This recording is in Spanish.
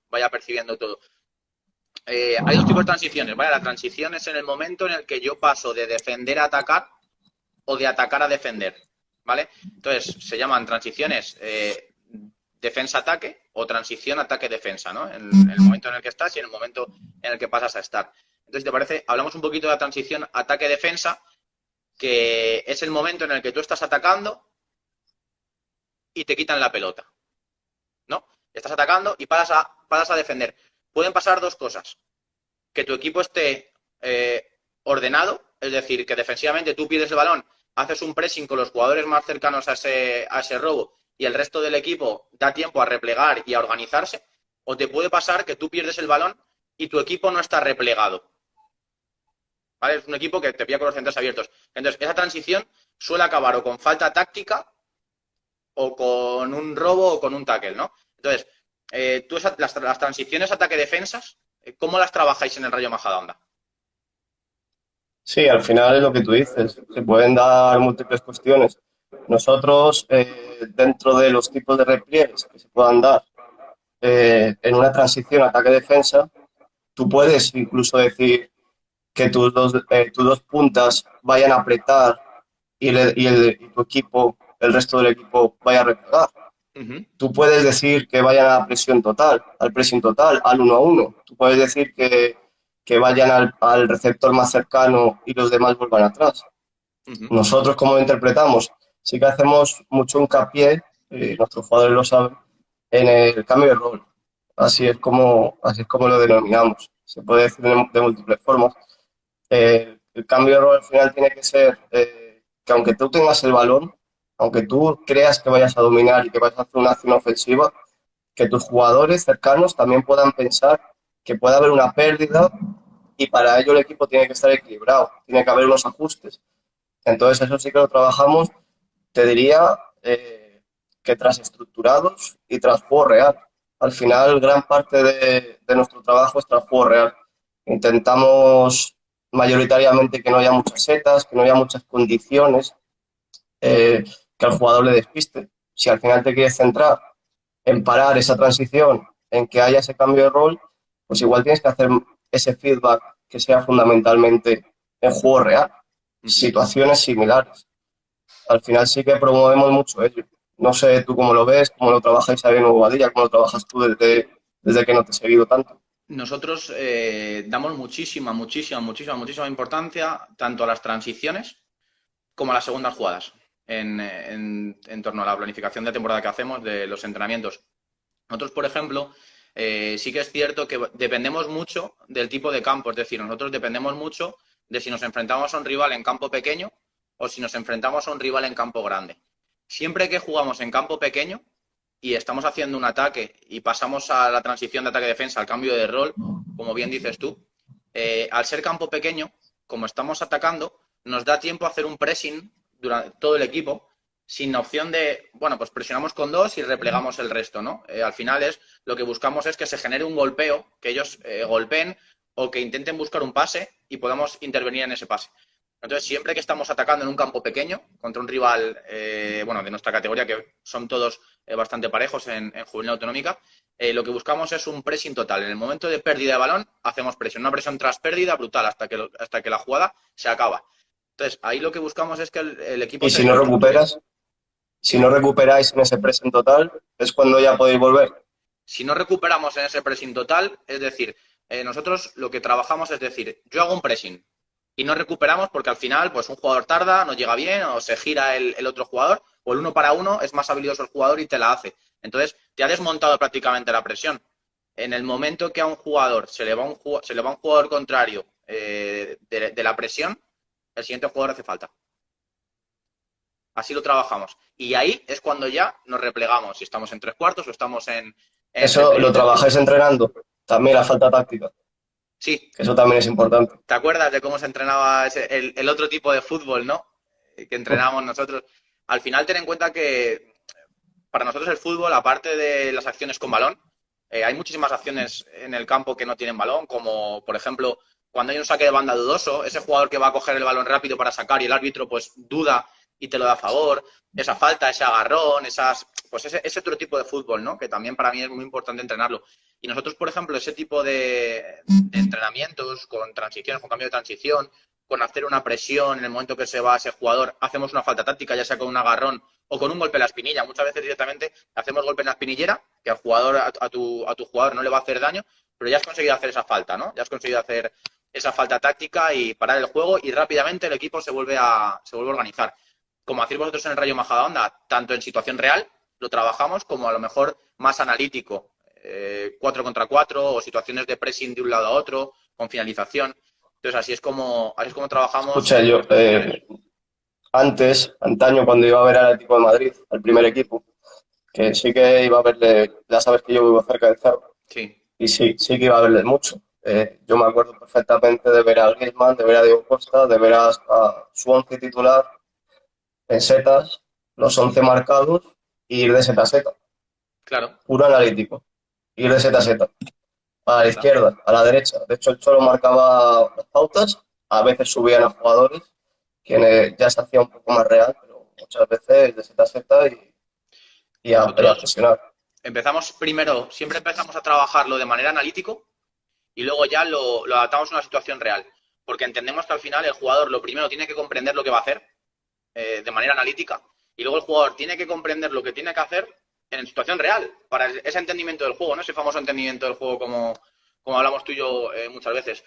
vaya percibiendo todo. Hay dos tipos de transiciones, ¿vale? La transición es en el momento en el que yo paso de defender a atacar o de atacar a defender, ¿vale? Entonces, se llaman transiciones defensa-ataque o transición ataque-defensa, ¿no? En el momento en el que estás y en el momento en el que pasas a estar. Entonces, ¿te parece? Hablamos un poquito de la transición ataque-defensa, que es el momento en el que tú estás atacando y te quitan la pelota, ¿no? Estás atacando y pasas a defender. Pueden pasar dos cosas. Que tu equipo esté ordenado, es decir, que defensivamente tú pides el balón, haces un pressing con los jugadores más cercanos a ese robo y el resto del equipo da tiempo a replegar y a organizarse, o te puede pasar que tú pierdes el balón y tu equipo no está replegado, ¿vale? Es un equipo que te pilla con los centros abiertos. Entonces, esa transición suele acabar o con falta táctica o con un robo o con un tackle, ¿no? Entonces, tú las transiciones ataque-defensas, ¿cómo las trabajáis en el Rayo Majadahonda? Sí, al final es lo que tú dices. Se pueden dar múltiples cuestiones. Nosotros, dentro de los tipos de repliegues que se puedan dar en una transición ataque-defensa, tú puedes incluso decir que tus dos puntas vayan a apretar y tu equipo, el resto del equipo, vaya a replegar. Uh -huh. Tú puedes decir que vayan a presión total, al pressing total, al 1-1. Tú puedes decir que vayan al receptor más cercano y los demás vuelvan atrás. Uh -huh. Nosotros, como lo interpretamos, sí que hacemos mucho hincapié, nuestros jugadores lo saben, en el cambio de rol. Así es como lo denominamos. Se puede decir de múltiples formas. El cambio de rol al final tiene que ser que aunque tú tengas el balón, aunque tú creas que vayas a dominar y que vayas a hacer una acción ofensiva, que tus jugadores cercanos también puedan pensar que puede haber una pérdida y para ello el equipo tiene que estar equilibrado, tiene que haber unos ajustes. Entonces eso sí que lo trabajamos, te diría que tras estructurados y tras juego real. Al final gran parte de nuestro trabajo es tras juego real. Intentamos mayoritariamente que no haya muchas setas, que no haya muchas condiciones que al jugador le despiste. Si al final te quieres centrar en parar esa transición, en que haya ese cambio de rol, pues igual tienes que hacer ese feedback que sea fundamentalmente en juego real, Uh -huh. situaciones similares. Al final sí que promovemos mucho ello. No sé tú cómo lo ves, cómo lo trabajáis ahí en Bobadilla, cómo lo trabajas tú desde que no te he seguido tanto. Nosotros damos muchísima importancia tanto a las transiciones como a las segundas jugadas en torno a la planificación de temporada que hacemos de los entrenamientos. Nosotros, por ejemplo, sí que es cierto que dependemos mucho del tipo de campo, es decir, nosotros dependemos mucho de si nos enfrentamos a un rival en campo pequeño o si nos enfrentamos a un rival en campo grande. Siempre que jugamos en campo pequeño y estamos haciendo un ataque y pasamos a la transición de ataque-defensa, al cambio de rol, como bien dices tú, al ser campo pequeño, como estamos atacando, nos da tiempo a hacer un pressing durante todo el equipo sin opción de, bueno, pues presionamos con dos y replegamos el resto, ¿no? Al final lo que buscamos es que se genere un golpeo, que ellos golpeen o que intenten buscar un pase y podamos intervenir en ese pase. Entonces, siempre que estamos atacando en un campo pequeño contra un rival, bueno, de nuestra categoría, que son todos bastante parejos en juvenil autonómica, lo que buscamos es un pressing total. En el momento de pérdida de balón, hacemos presión, una presión tras pérdida brutal hasta que la jugada se acaba. Entonces, ahí lo que buscamos es que el equipo Y se si no desestructure. recuperas, si Dime. no recuperáis en ese pressing total, es cuando ya podéis volver. Si no recuperamos en ese pressing total, es decir, nosotros lo que trabajamos es decir, yo hago un pressing y no recuperamos porque al final pues un jugador tarda, no llega bien o se gira el otro jugador o el uno para uno es más habilidoso el jugador y te la hace. Entonces te ha desmontado prácticamente la presión. En el momento que a un jugador se le va un jugador contrario de la presión, el siguiente jugador hace falta. Así lo trabajamos. Y ahí es cuando ya nos replegamos, si estamos en tres cuartos o estamos en Eso repetir lo defensa. trabajáis entrenando. También la falta táctica, Sí, que eso también es importante. ¿te acuerdas de cómo se entrenaba el otro tipo de fútbol, ¿no? Que entrenábamos nosotros. Al final, ten en cuenta que para nosotros el fútbol, aparte de las acciones con balón, hay muchísimas acciones en el campo que no tienen balón, como por ejemplo, cuando hay un saque de banda dudoso, ese jugador que va a coger el balón rápido para sacar y el árbitro pues duda y te lo da a favor, esa falta, ese agarrón, pues ese otro tipo de fútbol, ¿no? Que también para mí es muy importante entrenarlo. Y nosotros, por ejemplo, ese tipo de entrenamientos con transiciones, con cambio de transición, con hacer una presión en el momento que se va ese jugador, hacemos una falta táctica, ya sea con un agarrón o con un golpe en la espinilla. Muchas veces directamente hacemos golpe en la espinillera, que al jugador, a tu jugador no le va a hacer daño, pero ya has conseguido hacer esa falta, ¿no? Ya has conseguido hacer esa falta táctica y parar el juego y rápidamente el equipo se vuelve a organizar. Como hacéis vosotros en el Rayo Majadahonda, tanto en situación real lo trabajamos como a lo mejor más analítico, 4 contra 4 o situaciones de pressing de un lado a otro, con finalización. Entonces así es como trabajamos. Escucha, yo antaño, cuando iba a ver al Atlético de Madrid, al primer equipo, que sí que iba a verle, ya sabes que yo vivo cerca del Cerro, Sí, y sí que iba a verle mucho. Yo me acuerdo perfectamente de ver a Griezmann, de ver a Diego Costa, de ver a su once titular en setas, los 11 marcados, y ir de seta a seta, claro, puro analítico, ir de seta a seta, a la ya está. izquierda, a la derecha. De hecho, el Cholo marcaba las pautas, a veces subían a jugadores, que ya se hacía un poco más real, pero muchas veces de seta a seta y a Nosotros presionar. siempre empezamos a trabajarlo de manera analítico y luego ya lo adaptamos a una situación real. Porque entendemos que al final el jugador lo primero tiene que comprender lo que va a hacer de manera analítica y luego el jugador tiene que comprender lo que tiene que hacer en situación real para ese entendimiento del juego, ¿no? Ese famoso entendimiento del juego como hablamos tú y yo muchas veces.